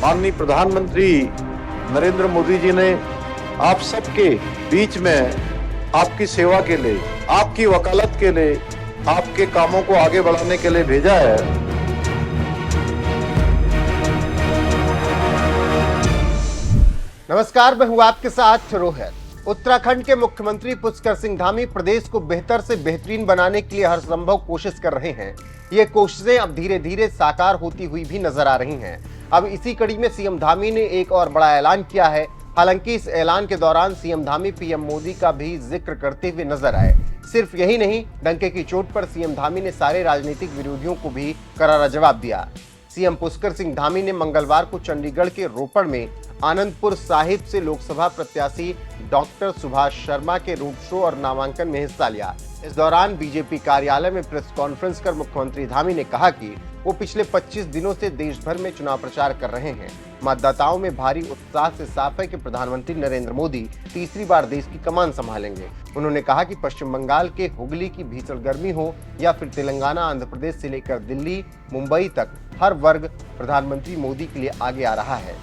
माननीय प्रधानमंत्री नरेंद्र मोदी जी ने आप सबके बीच में आपकी सेवा के लिए, आपकी वकालत के लिए, आपके कामों को आगे बढ़ाने के लिए भेजा है। नमस्कार, मैं हूं आपके साथ रोहित। उत्तराखंड के मुख्यमंत्री पुष्कर सिंह धामी प्रदेश को बेहतर से बेहतरीन बनाने के लिए हर संभव कोशिश कर रहे हैं। ये कोशिशें अब धीरे धीरे साकार होती हुई भी नजर आ रही हैं। अब इसी कड़ी में सीएम धामी ने एक और बड़ा ऐलान किया है। हालांकि इस ऐलान के दौरान सीएम धामी पीएम मोदी का भी जिक्र करते हुए नजर आए। सिर्फ यही नहीं, डंके की चोट पर सीएम धामी ने सारे राजनीतिक विरोधियों को भी करारा जवाब दिया। सीएम पुष्कर सिंह धामी ने मंगलवार को चंडीगढ़ के रोपड़ में आनंदपुर साहिब से लोकसभा प्रत्याशी डॉक्टर सुभाष शर्मा के रोड शो और नामांकन में हिस्सा लिया। इस दौरान बीजेपी कार्यालय में प्रेस कॉन्फ्रेंस कर मुख्यमंत्री धामी ने कहा कि वो पिछले 25 दिनों से देश भर में चुनाव प्रचार कर रहे हैं। मतदाताओं में भारी उत्साह से साफ है कि प्रधानमंत्री नरेंद्र मोदी तीसरी बार देश की कमान संभालेंगे। उन्होंने कहा कि पश्चिम बंगाल के हुगली की भीषण गर्मी हो या फिर तेलंगाना, आंध्र प्रदेश से लेकर दिल्ली, मुंबई तक हर वर्ग प्रधानमंत्री मोदी के लिए आगे आ रहा है।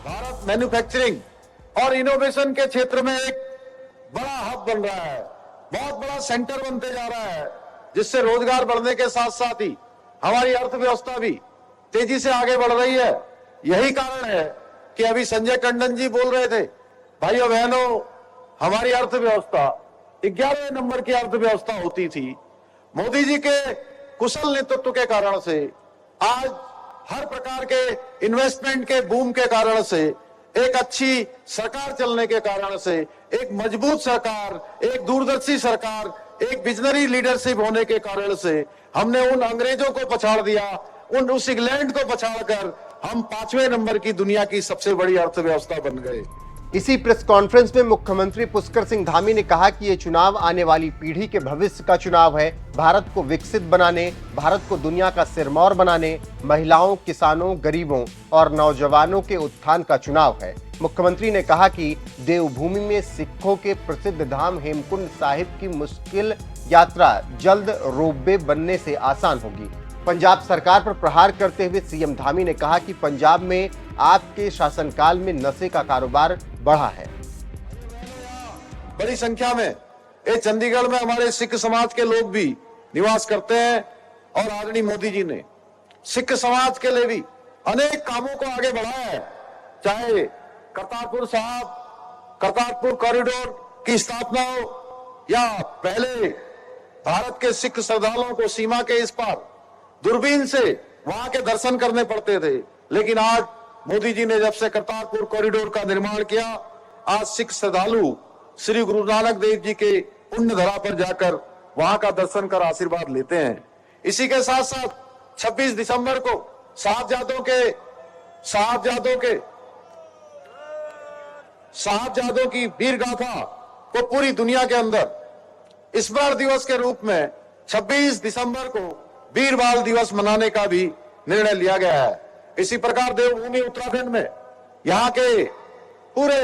भारत मैन्युफैक्चरिंग और इनोवेशन के क्षेत्र में एक बड़ा हब बन रहा है, बहुत बड़ा सेंटर बनते जा रहा है, जिससे रोजगार बढ़ने के साथ साथ ही हमारी अर्थव्यवस्था भी तेजी से आगे बढ़ रही है। यही कारण है कि अभी संजय टंडन जी बोल रहे थे, भाइयों बहनों, हमारी अर्थव्यवस्था 11वें नंबर की अर्थव्यवस्था होती थी। मोदी जी के कुशल नेतृत्व के कारण से, आज हर प्रकार के इन्वेस्टमेंट के बूम के कारण से, एक अच्छी सरकार चलने के कारण से, एक मजबूत सरकार, एक दूरदर्शी सरकार, एक विजनरी लीडरशिप होने के कारण से हमने उन अंग्रेजों को पछाड़ दिया, उस इंग्लैंड को पछाड़कर हम 5वें नंबर की दुनिया की सबसे बड़ी अर्थव्यवस्था बन गए। इसी प्रेस कॉन्फ्रेंस में मुख्यमंत्री पुष्कर सिंह धामी ने कहा कि ये चुनाव आने वाली पीढ़ी के भविष्य का चुनाव है। भारत को विकसित बनाने, भारत को दुनिया का सिरमौर बनाने, महिलाओं, किसानों, गरीबों और नौजवानों के उत्थान का चुनाव है। मुख्यमंत्री ने कहा कि देवभूमि में सिखों के प्रसिद्ध धाम हेमकुंड साहिब की मुश्किल यात्रा जल्द रोपवे बनने से आसान होगी। पंजाब सरकार पर प्रहार करते हुए सीएम धामी ने कहा कि पंजाब में आपके शासनकाल में नशे का कारोबार बढ़ा है। बड़ी संख्या में ये चंडीगढ़ में हमारे सिख समाज के लोग भी निवास करते हैं और आदरणीय मोदी जी ने सिख समाज के लिए भी अनेक कामों को आगे बढ़ाया है। चाहे करतारपुर साहब, करतारपुर कॉरिडोर की स्थापना हो, या पहले भारत के सिख श्रद्धालुओं को सीमा के इस पार दूरबीन से वहां के दर्शन करने पड़ते थे, लेकिन आज मोदी जी ने जब से करतारपुर कॉरिडोर का निर्माण किया, आज सिख श्रद्धालु श्री गुरु नानक देव जी के पुण्य धरा पर जाकर वहां का दर्शन कर आशीर्वाद लेते हैं। इसी के साथ साथ 26 दिसंबर को साहबजादों की वीर गाथा को पूरी दुनिया के अंदर स्मरण दिवस के रूप में 26 दिसंबर को वीर बाल दिवस मनाने का भी निर्णय लिया गया है। इसी प्रकार देवभूमि उत्तराखंड में यहाँ के पूरे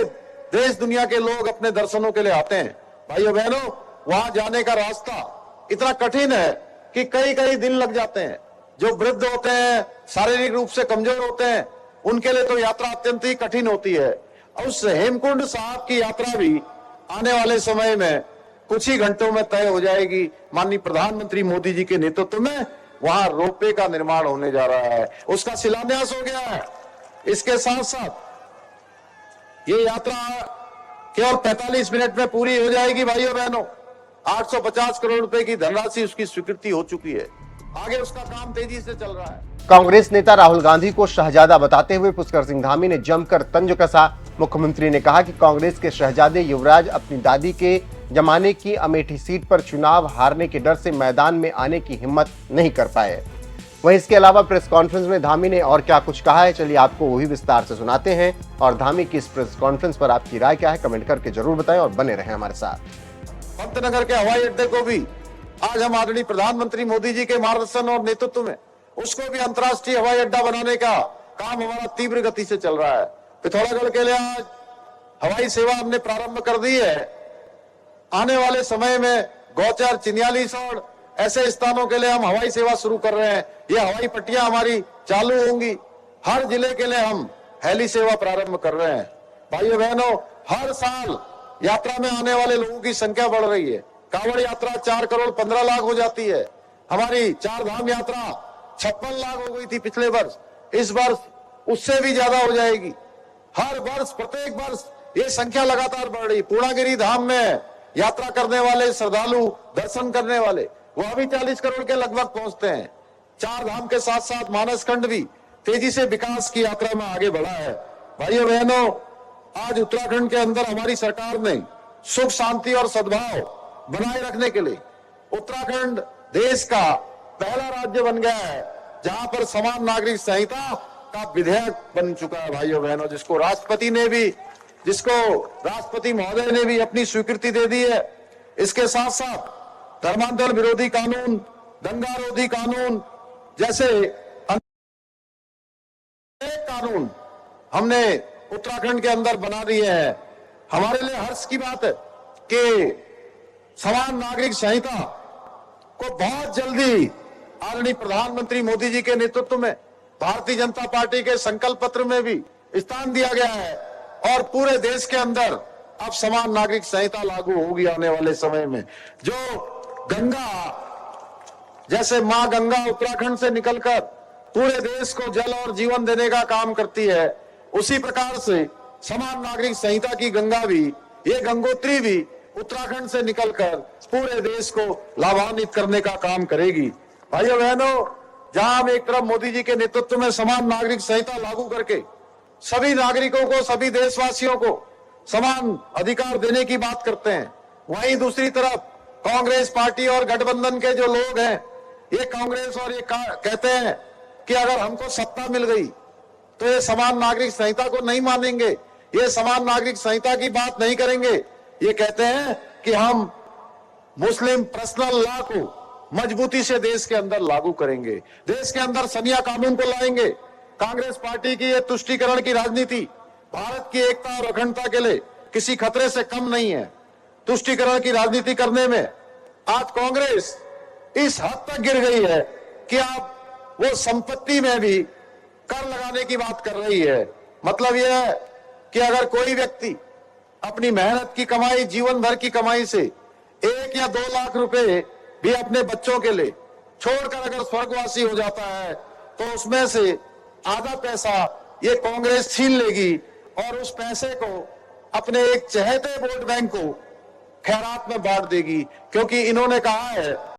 देश दुनिया के लोग अपने दर्शनों के लिए आते हैं। भाइयों बहनों, वहां जाने का रास्ता इतना कठिन है कि कई कई दिन लग जाते हैं। जो वृद्ध होते हैं, शारीरिक रूप से कमजोर होते हैं, उनके लिए तो यात्रा अत्यंत ही कठिन होती है। और उस हेमकुंड साहब की यात्रा भी आने वाले समय में कुछ ही घंटों में तय हो जाएगी। माननीय प्रधानमंत्री मोदी जी के नेतृत्व में वहां रोपवे का निर्माण होने जा रहा है, उसका शिलान्यास हो गया है। इसके साथ साथ ये यात्रा केवल 45 मिनट में पूरी हो जाएगी। भाइयों बहनों, 850 करोड़ रुपए की धनराशि उसकी स्वीकृति हो चुकी है। आगे उसका काम तेजी से चल रहा है। कांग्रेस नेता राहुल गांधी को शहजादा बताते हुए पुष्कर सिंह धामी ने जमकर तंज कसा। मुख्यमंत्री ने कहा कि कांग्रेस के शहजादे युवराज अपनी दादी के जमाने की अमेठी सीट पर चुनाव हारने के डर से मैदान में आने की हिम्मत नहीं कर पाए। वहीं इसके अलावा प्रेस कॉन्फ्रेंस में धामी ने और क्या कुछ कहा है, चलिए आपको वही विस्तार से सुनाते हैं। और धामी की इस प्रेस कॉन्फ्रेंस पर आपकी राय क्या है, कमेंट करके जरूर बताएं और बने रहें हमारे साथ। पंतनगर के हवाई अड्डे को भी आज हम आदरणीय प्रधानमंत्री मोदी जी के मार्गदर्शन और नेतृत्व में उसको भी अंतर्राष्ट्रीय हवाई अड्डा बनाने का काम हमारा तीव्र गति से चल रहा है। पिथौरागढ़ के लिए आज हवाई सेवा हमने प्रारंभ कर दी है। आने वाले समय में गौचर, चिन्यालीसौड़ ऐसे स्थानों के लिए हम हवाई सेवा शुरू कर रहे हैं। ये हवाई पट्टियां हमारी चालू होंगी। हर जिले के लिए हम हेली सेवा प्रारंभ कर रहे हैं। भाइयों बहनों, हर साल यात्रा में आने वाले लोगों की संख्या बढ़ रही है। कांवड़ यात्रा 4 करोड़ 15 लाख हो जाती है। हमारी 4 धाम यात्रा 56 लाख हो गई थी पिछले वर्ष, इस वर्ष उससे भी ज्यादा हो जाएगी। हर वर्ष, प्रत्येक वर्ष ये संख्या लगातार बढ़ रही। पूर्णागिरी धाम में यात्रा करने वाले श्रद्धालु, दर्शन करने वाले, वो अभी 40 करोड़ के लगभग पहुंचते हैं। 4 धाम के साथ साथ मानसखंड भी तेजी से विकास की यात्रा में आगे बढ़ा है। भाइयों बहनों, आज उत्तराखंड के अंदर हमारी सरकार ने सुख, शांति और सद्भाव बनाए रखने के लिए उत्तराखंड देश का पहला राज्य बन गया है जहां पर समान नागरिक संहिता का विधेयक बन चुका है। भाइयों बहनों, जिसको राष्ट्रपति महोदय ने भी अपनी स्वीकृति दे दी है। इसके साथ साथ धर्मांतरण विरोधी कानून, दंगा रोधी कानून जैसे अनेक कानून हमने उत्तराखंड के अंदर बना दिए हैं। हमारे लिए हर्ष की बात है कि समान नागरिक संहिता को बहुत जल्दी आदरणीय प्रधानमंत्री मोदी जी के नेतृत्व में भारतीय जनता पार्टी के संकल्प पत्र में भी स्थान दिया गया है और पूरे देश के अंदर अब समान नागरिक संहिता लागू होगी आने वाले समय में। जो गंगा, जैसे मां गंगा उत्तराखंड से निकलकर पूरे देश को जल और जीवन देने का काम करती है, उसी प्रकार से समान नागरिक संहिता की गंगा भी, ये गंगोत्री भी उत्तराखंड से निकलकर पूरे देश को लाभान्वित करने का काम करेगी। भाइयों बहनों, जहां हम एक तरफ मोदी जी के नेतृत्व में समान नागरिक संहिता लागू करके सभी नागरिकों को, सभी देशवासियों को समान अधिकार देने की बात करते हैं, वहीं दूसरी तरफ कांग्रेस पार्टी और गठबंधन के जो लोग हैं, ये कांग्रेस और ये कहते हैं कि अगर हमको सत्ता मिल गई तो ये समान नागरिक संहिता को नहीं मानेंगे, ये समान नागरिक संहिता की बात नहीं करेंगे। ये कहते हैं कि हम मुस्लिम पर्सनल लॉ को मजबूती से देश के अंदर लागू करेंगे, देश के अंदर सनिया कानून को लाएंगे। कांग्रेस पार्टी की ये तुष्टीकरण की राजनीति भारत की एकता और अखंडता के लिए किसी खतरे से कम नहीं है। तुष्टीकरण की राजनीति करने में आज कांग्रेस इस हद तक गिर गई है कि आप वो संपत्ति में भी कर लगाने की बात कर रही है। मतलब यह है कि अगर कोई व्यक्ति अपनी मेहनत की कमाई, जीवन भर की कमाई से 1 या 2 लाख रुपए भी अपने बच्चों के लिए छोड़कर अगर स्वर्गवासी हो जाता है तो उसमें से आधा पैसा ये कांग्रेस छीन लेगी और उस पैसे को अपने एक चहेते वोट बैंक को खैरात में बांट देगी, क्योंकि इन्होंने कहा है